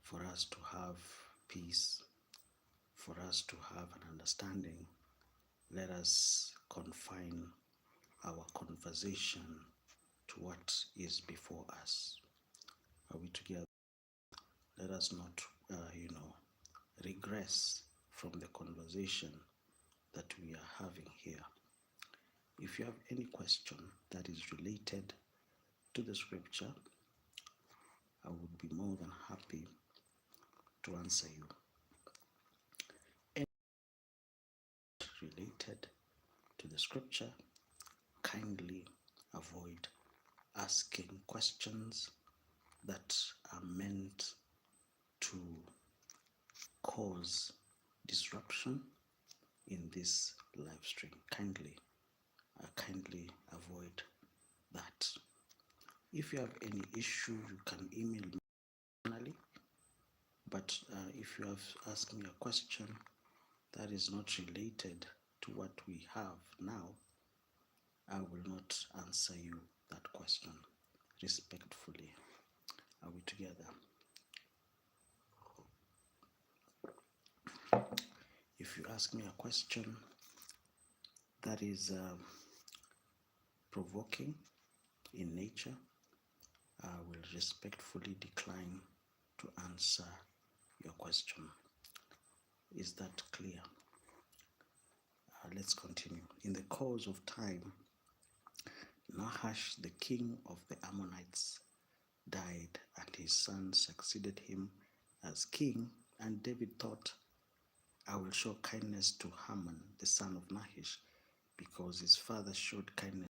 for us to have peace, for us to have an understanding, let us confine our conversation to what is before us. Are we together? Let us not, regress from the conversation that we are having here. If you have any question that is related to the scripture, I would be more than happy to answer you. Any related to the scripture, kindly avoid asking questions that are meant to cause disruption in this live stream. Kindly avoid that. If you have any issue, you can email me personally. But if you have asked me a question that is not related to what we have now, I will not answer you that question respectfully. Are we together? If you ask me a question that is provoking in nature, I will respectfully decline to answer your question. Is that clear? Let's continue. In the course of time, Nahash, the king of the Ammonites, died, and his son succeeded him as king. And David thought, I will show kindness to Haman, the son of Nahash, because his father showed kindness.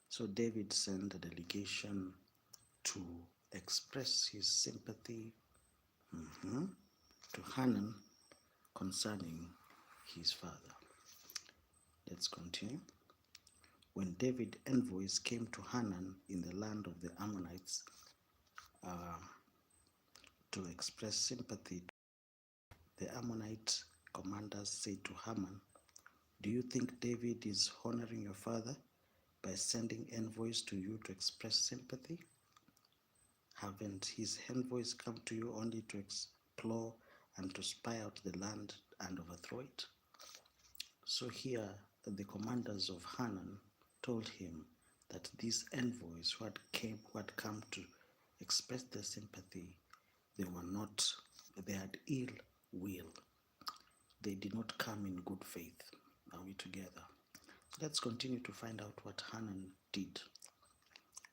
So David sent a delegation to express his sympathy to Hanan concerning his father. Let's continue. When David's envoys came to Hanan in the land of the Ammonites to express sympathy, the Ammonite commanders said to Haman, do you think David is honoring your father by sending envoys to you to express sympathy? Haven't his envoys come to you only to explore and to spy out the land and overthrow it? So here the commanders of Hanan told him that these envoys who had come to express their sympathy, they had ill will. They did not come in good faith. Are we together? Let's continue to find out what Hanan did.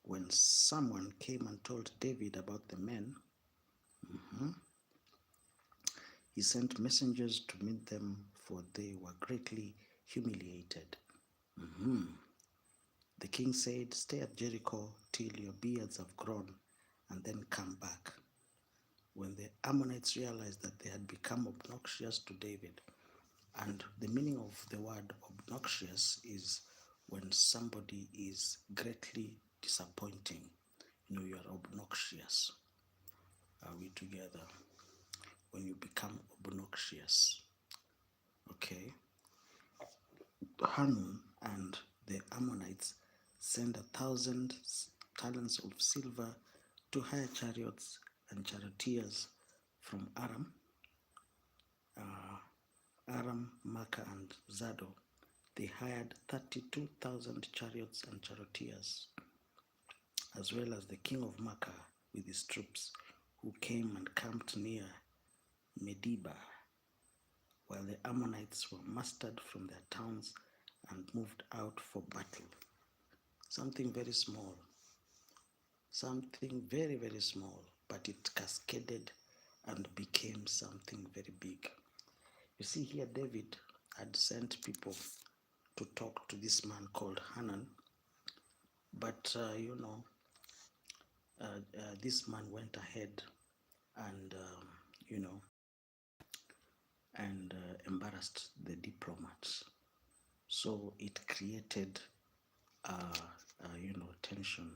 When someone came and told David about the men, he sent messengers to meet them, for they were greatly humiliated. The king said, stay at Jericho till your beards have grown, and then come back. When the Ammonites realized that they had become obnoxious to David, and the meaning of the word obnoxious is when somebody is greatly disappointing. You are obnoxious. Are we together? When you become obnoxious. Okay. Hanun and the Ammonites sent 1,000 talents of silver to hire chariots and charioteers from Aram, Makkah, and Zado. They hired 32,000 chariots and charioteers, as well as the king of Makkah with his troops, who came and camped near Medeba, while the Ammonites were mustered from their towns and moved out for battle. Something very small, something very, very small, but it cascaded and became something very big. You see here, David had sent people to talk to this man called Hanan, but this man went ahead and embarrassed the diplomats. So it created tension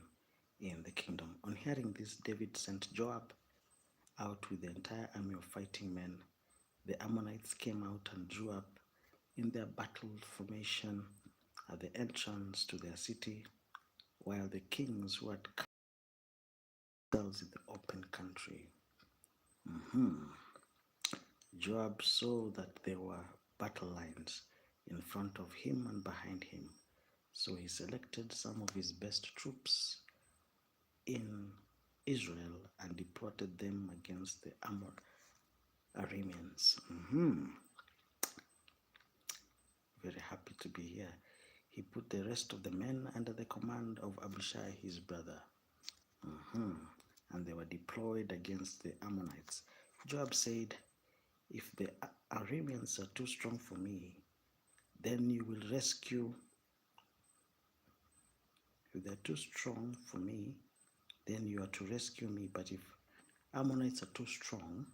in the kingdom. On hearing this, David sent Joab out with the entire army of fighting men. The Ammonites came out and drew up in their battle formation at the entrance to their city, while the kings who had themselves in the open country. Mhm. Joab saw that there were battle lines in front of him and behind him, so he selected some of his best troops in Israel and deployed them against the Arameans. Very happy to be here. He put the rest of the men under the command of Abishai, his brother. And they were deployed against the Ammonites. Joab said, if the Arameans are too strong for me, then you will rescue. If they're too strong for me, then you are to rescue me. But if Ammonites are too strong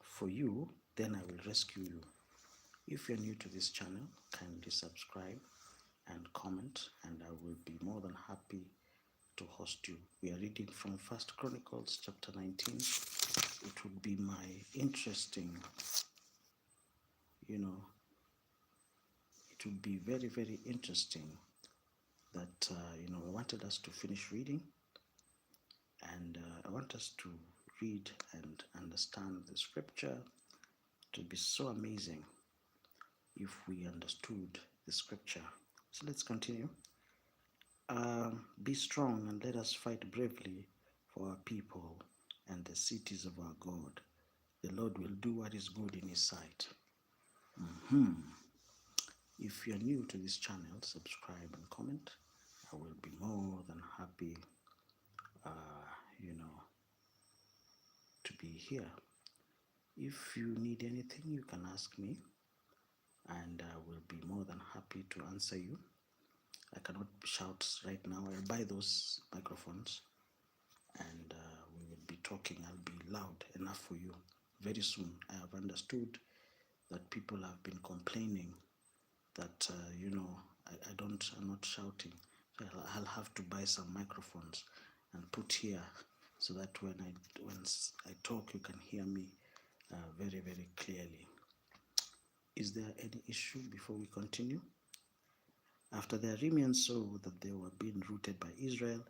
for you, then I will rescue you. If you're new to this channel, kindly subscribe and comment, and I will be more than happy to host you. We are reading from First Chronicles chapter 19. It would be my interesting, it would be very, very interesting that, I wanted us to finish reading, and I want us to read and understand the scripture. It would be so amazing if we understood the scripture. So let's continue. Be strong and let us fight bravely for our people and the cities of our God. The Lord will do what is good in his sight. If you're new to this channel, subscribe and comment. I will be more than happy, to be here. If you need anything, you can ask me, and I will be more than happy to answer you. I cannot shout right now. I'll buy those microphones, and we will be talking. I'll be loud enough for you very soon. I have understood that people have been complaining that I'm not shouting. So I'll have to buy some microphones and put here, so that when I talk, you can hear me very, very clearly. Is there any issue before we continue? After the Arameans saw that they were being routed by Israel,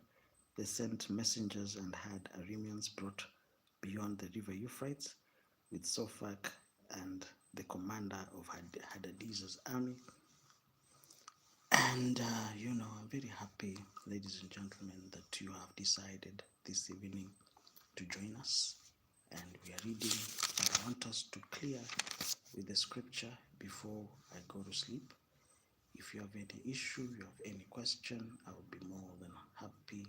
they sent messengers and had Arameans brought beyond the river Euphrates with Sophak and the commander of Hadadezer's army. And, I'm very happy, ladies and gentlemen, that you have decided this evening to join us. And we are reading. I want us to clear with the scripture before I go to sleep. If you have any issue, you have any question, I will be more than happy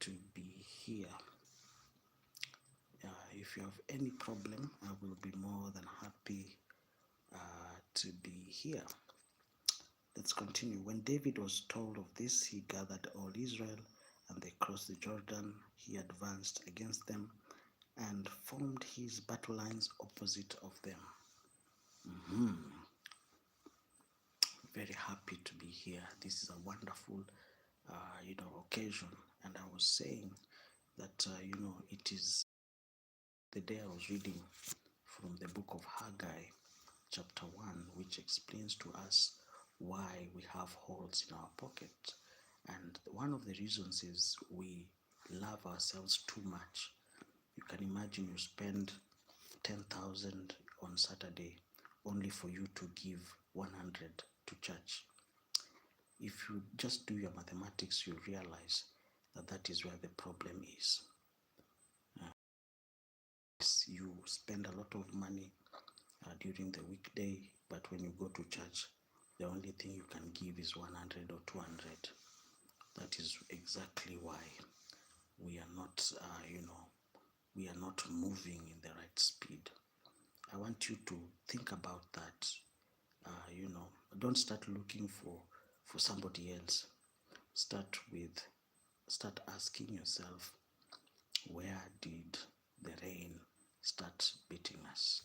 to be here. If you have any problem, I will be more than happy to be here. Let's continue. When David was told of this, he gathered all Israel, and they crossed the Jordan. He advanced against them and formed his battle lines opposite of them. Very happy to be here. This is a wonderful, occasion. And I was saying that, it is the day I was reading from the book of Haggai, chapter 1, which explains to us why we have holes in our pocket. And one of the reasons is we love ourselves too much. You can imagine you spend 10,000 on Saturday only for you to give 100 to church. If you just do your mathematics, you realize that that is where the problem is. You spend a lot of money during the weekday, but when you go to church, the only thing you can give is 100 or 200. That is exactly why we are not, we are not moving in the right speed. I want you to think about that. Don't start looking for somebody else. Start asking yourself, where did the rain start beating us?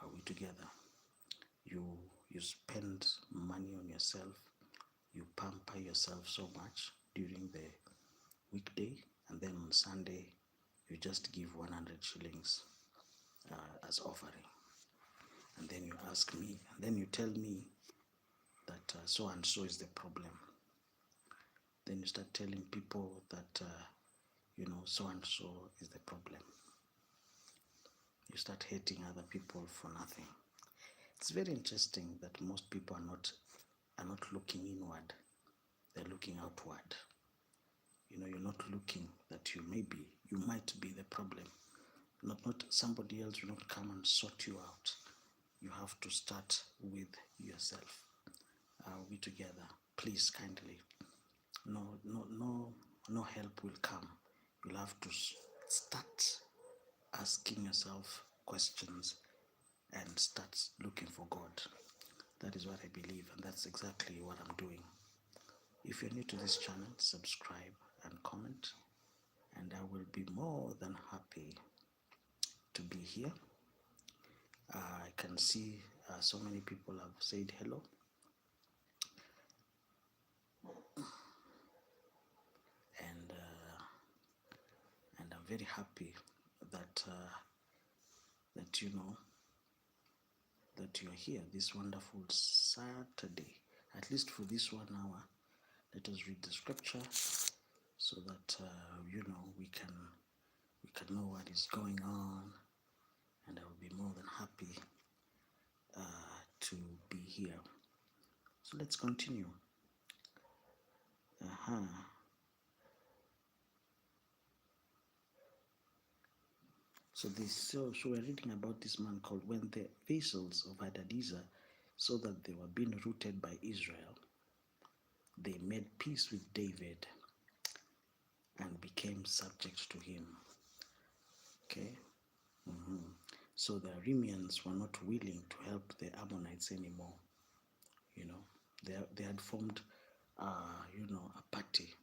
Are we together? You spend money on yourself. You pamper yourself so much during the weekday, and then on Sunday you just give 100 shillings as offering. And then you ask me, and then you tell me that so and so is the problem. then you start telling people that, so and so is the problem. You start hating other people for nothing. It's very interesting that most people are not looking inward, they're looking outward. You're not looking that you might be the problem. Not somebody else will not come and sort you out. You have to start with yourself. Are we together? Please, kindly. No help will come. You'll have to start asking yourself questions and start looking for God. That is what I believe, and that's exactly what I'm doing. If you're new to this channel, subscribe and comment, and I will be more than happy to be here. I can see so many people have said hello. And I'm very happy that that that you're here this wonderful Saturday. At least for this 1 hour, let us read the scripture so that we can know what is going on, and I will be more than happy to be here. So let's continue. So we're reading about this man called, when the vassals of Hadadezer saw that they were being routed by Israel, they made peace with David and became subject to him. Okay. So the Arameans were not willing to help the Ammonites anymore. They had formed a party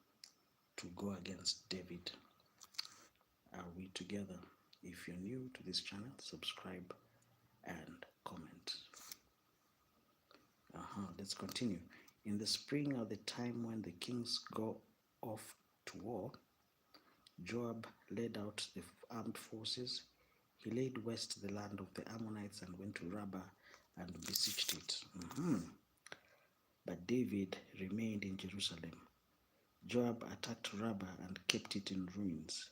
to go against David. Are we together? If you're new to this channel, subscribe and comment. Let's continue. In the spring, at the time when the kings go off to war, Joab led out the armed forces. He laid waste the land of the Ammonites and went to Rabbah and besieged it. But David remained in Jerusalem. Joab attacked Rabbah and kept it in ruins.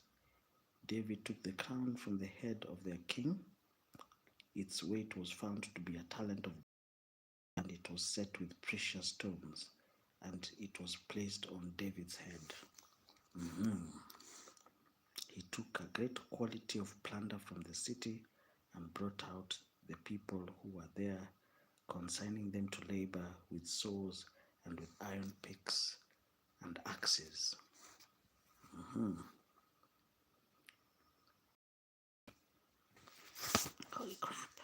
David took the crown from the head of their king. Its weight was found to be a talent of gold, and it was set with precious stones, and it was placed on David's head. He took a great quantity of plunder from the city and brought out the people who were there, consigning them to labor with saws and with iron picks and axes. Holy crap.